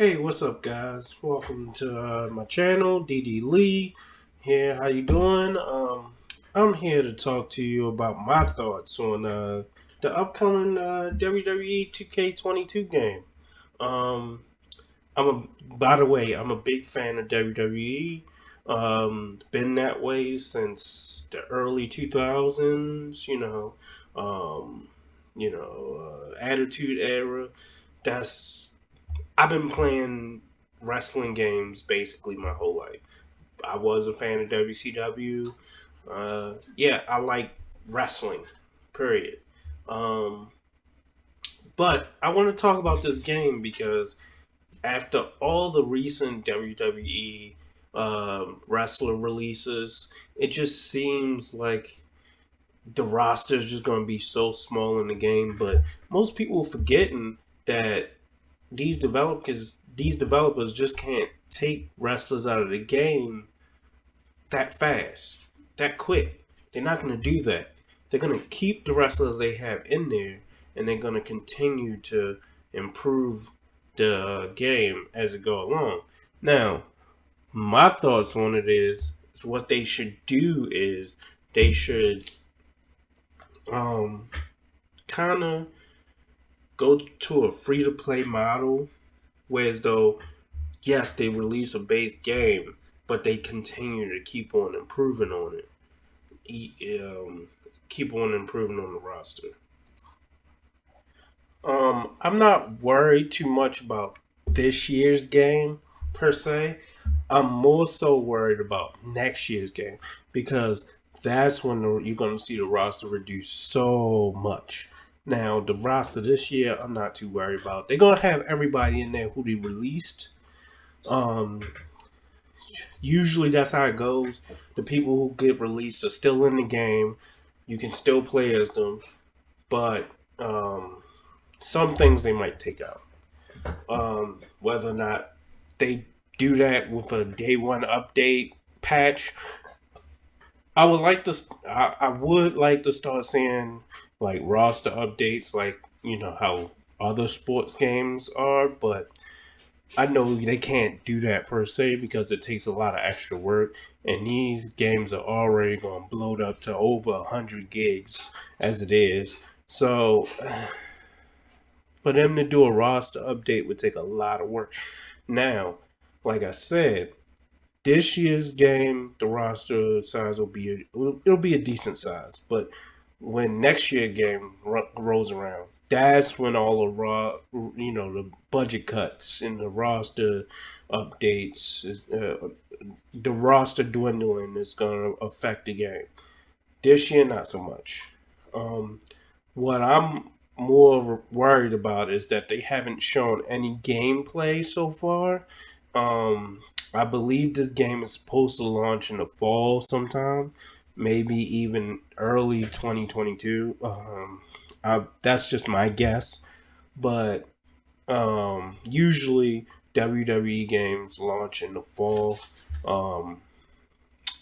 Hey, what's up, guys? Welcome to my channel, DD Lee. Here, how you doing? I'm here to talk to you about my thoughts on the upcoming WWE 2K22 game. Um, by the way, I'm a big fan of WWE. Been that way since the early 2000s. Um, Attitude Era. That's I've been playing wrestling games basically my whole life. I was a fan of WCW. Yeah, I like wrestling. Period. Um, but I want to talk about this game because after all the recent WWE wrestler releases, it just seems like the roster is just going to be so small in the game. But most people are forgetting that these developers just can't take wrestlers out of the game that fast, that quick. They're not going to do that. They're going to keep the wrestlers they have in there, and they're going to continue to improve the game as it go along. Now, my thoughts on it is what they should do is they should um, kind of go to a free to play model, whereas though yes, they release a base game, but they continue to keep on improving on it. Keep on improving on the roster. I'm not worried too much about this year's game per se. I'm more so worried about next year's game because that's when you're going to see the roster reduce so much. Now, the roster this year, I'm not too worried about. They're going to have everybody in there who they released. Um, Usually that's how it goes. The people who get released are still in the game. You can still play as them, but some things they might take out. Whether or not they do that with a day one update patch, I would like to start seeing like roster updates, like how other sports games are, but I know they can't do that per se because it takes a lot of extra work, and these games are already going to bloat up to over 100 gigs as it is. So, for them to do a roster update would take a lot of work. Now, like I said, this year's game, the roster size it'll be a decent size, but when next year game rolls around, that's when all the the budget cuts and the roster updates, the roster dwindling is going to affect the game. This year, not so much. Um, what I'm more worried about is that they haven't shown any gameplay so far. I believe this game is supposed to launch in the fall sometime, maybe even early 2022. That's just my guess, but usually WWE games launch in the fall. Um,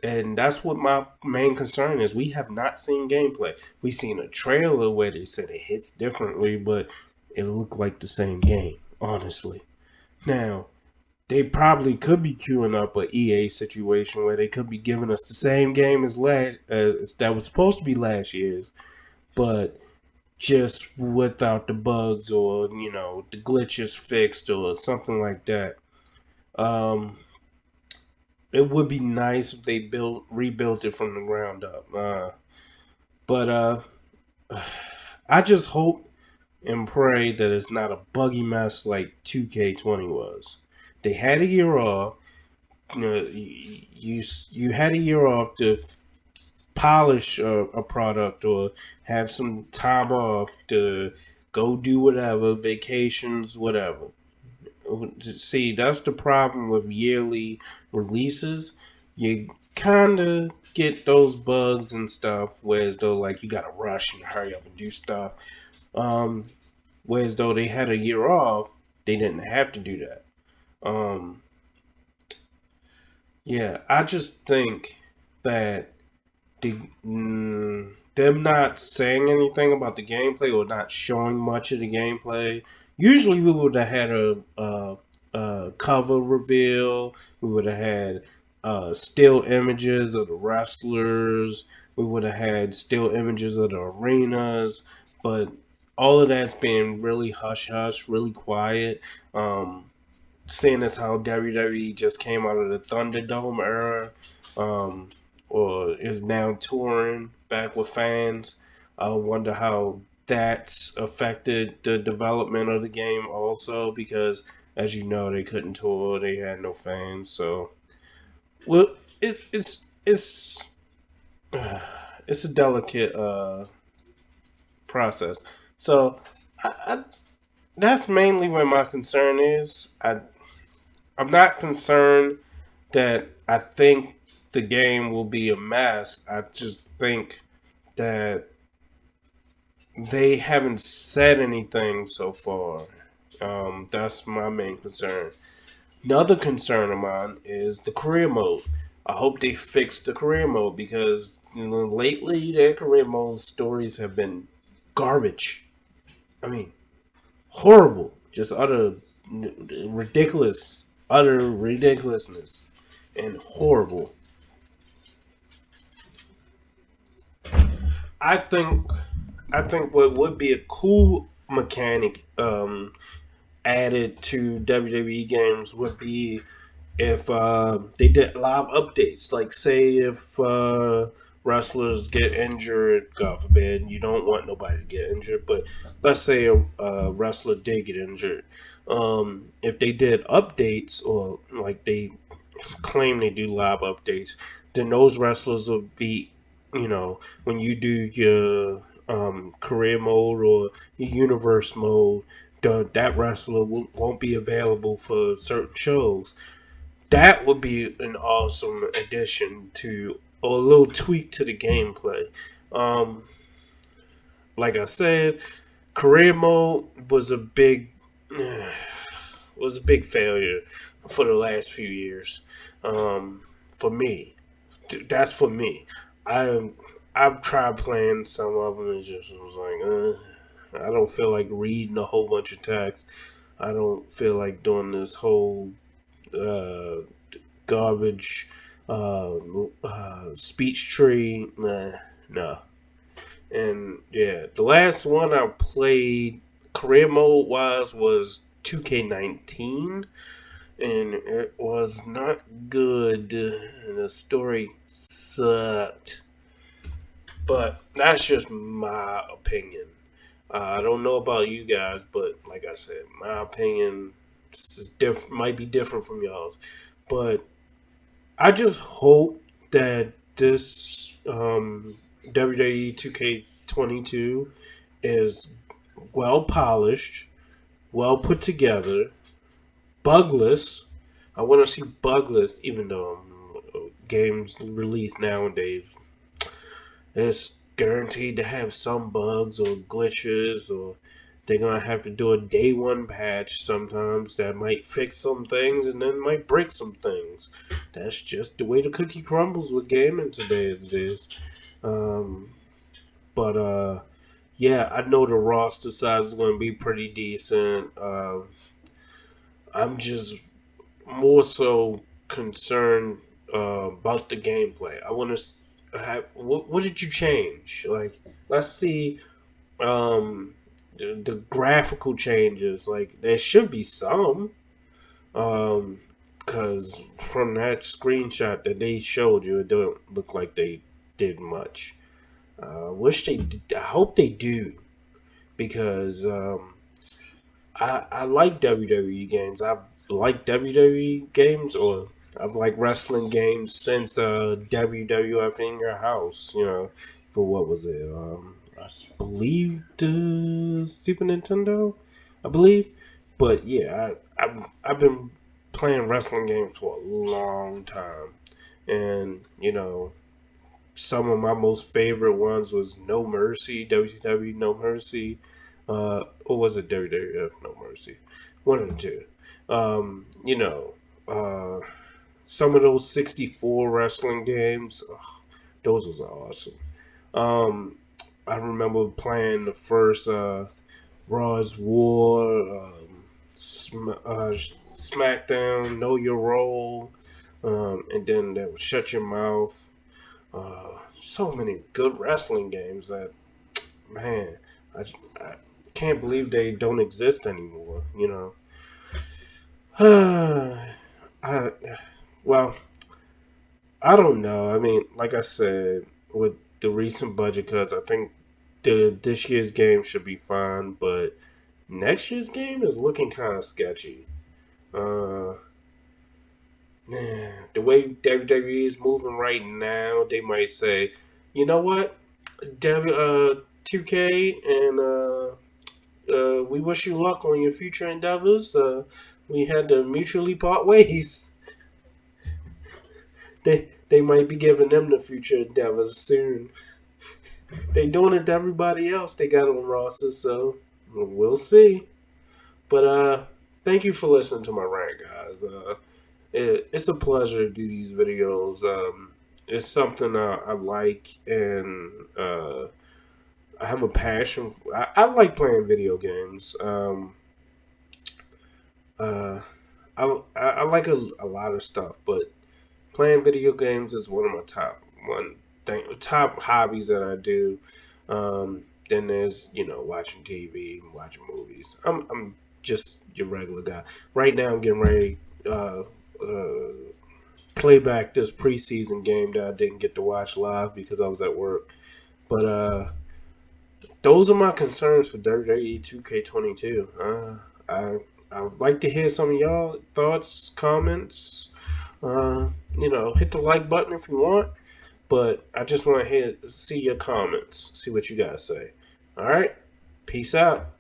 and that's what my main concern is. We have not seen gameplay. We seen a trailer where they said it hits differently, but it looked like the same game, honestly. Now, they probably could be queuing up a EA situation where they could be giving us the same game as last that was supposed to be last year's, but just without the bugs or the glitches fixed or something like that. Um, it would be nice if they rebuilt it from the ground up. But I just hope and pray that it's not a buggy mess like 2K20 was. They had a year off. You had a year off to polish a product or have some time off to go do whatever, vacations, whatever. See, that's the problem with yearly releases. You kind of get those bugs and stuff, whereas though like you gotta rush and hurry up and do stuff. Um, Whereas though they had a year off, they didn't have to do that. Um, yeah, I just think that them not saying anything about the gameplay or not showing much of the gameplay. Usually, we would have had cover reveal. We would have had still images of the wrestlers. We would have had still images of the arenas. But all of that's been really hush hush, really quiet. Um, Seeing as how WWE just came out of the Thunderdome era, um, or is now touring back with fans, I wonder how that's affected the development of the game also because, as you know, they couldn't tour, they had no fans. So, well, it's it's a delicate process. So, I that's mainly where my concern is. I'm not concerned that I think the game will be a mess. I just think that they haven't said anything so far. That's my main concern. Another concern of mine is the career mode. I hope they fix the career mode because lately their career mode stories have been garbage. I mean, horrible, just utter ridiculousness, and horrible. I think I think what would be a cool mechanic added to WWE games would be if they did live updates. Like, say if wrestlers get injured, God forbid, you don't want nobody to get injured, but let's say a wrestler did get injured. If they did updates or like they claim they do live updates, then those wrestlers will be, when you do your career mode or your universe mode, that wrestler won't be available for certain shows. That would be an awesome addition to, or a little tweak to the gameplay. Um, like I said, career mode was a big failure for the last few years. For me, that's for me. I I've tried playing some of them and just was like, I don't feel like reading a whole bunch of text. I don't feel like doing this whole uh, garbage speech tree. Nah, no. And yeah, the last one I played career mode wise was 2K19, and it was not good. And the story sucked. But that's just my opinion. I don't know about you guys, but like I said, my opinion might be different from y'all's. But I just hope that this WWE 2K22 is well polished, well put together, bugless. I want to see bugless, even though games released nowadays, it's guaranteed to have some bugs or glitches, or they're gonna have to do a day one patch sometimes that might fix some things and then might break some things. That's just the way the cookie crumbles with gaming today as it is. Um, but yeah, I know the roster size is gonna be pretty decent. I'm just more so concerned about the gameplay. I want to have what did you change? Like, let's see the graphical changes. Like, there should be some, because from that screenshot that they showed you, it don't look like they did much. Wish they. I hope they do because I like WWE games. I've liked WWE games, or I've liked wrestling games since WWF in Your House. For what was it? I believe the Super Nintendo. I believe, but yeah, I've been playing wrestling games for a long time, and some of my most favorite ones was No Mercy, WCW No Mercy, or was it WWF No Mercy? One of the two. Uh, some of those 64 wrestling games, ugh, those was awesome. Um, I remember playing the first Raw's War. SmackDown, Know Your Role, and then that was Shut Your Mouth. So many good wrestling games that, man, I can't believe they don't exist anymore. I, well, I don't know. I mean, like I said, with the recent budget cuts, I think this year's game should be fine, but next year's game is looking kind of sketchy. Uh, Man, the way WWE is moving right now, they might say, you know what, 2K, and we wish you luck on your future endeavors. We had to mutually part ways. They might be giving them the future endeavors soon. They doing it to everybody else they got on roster, so we'll see. But thank you for listening to my rant, guys. It's a pleasure to do these videos. It's something I like, and I have a passion. I like playing video games. Uh, I like a lot of stuff, but playing video games is one of my top hobbies that I do. Then there's watching TV, watching movies. I'm just your regular guy. Right now, I'm getting ready. Uh, Play back this preseason game that I didn't get to watch live because I was at work. But those are my concerns for WWE 2K22. I would like to hear some of y'all thoughts, comments. Hit the like button if you want. But I just want to see your comments, see what you guys say. All right, peace out.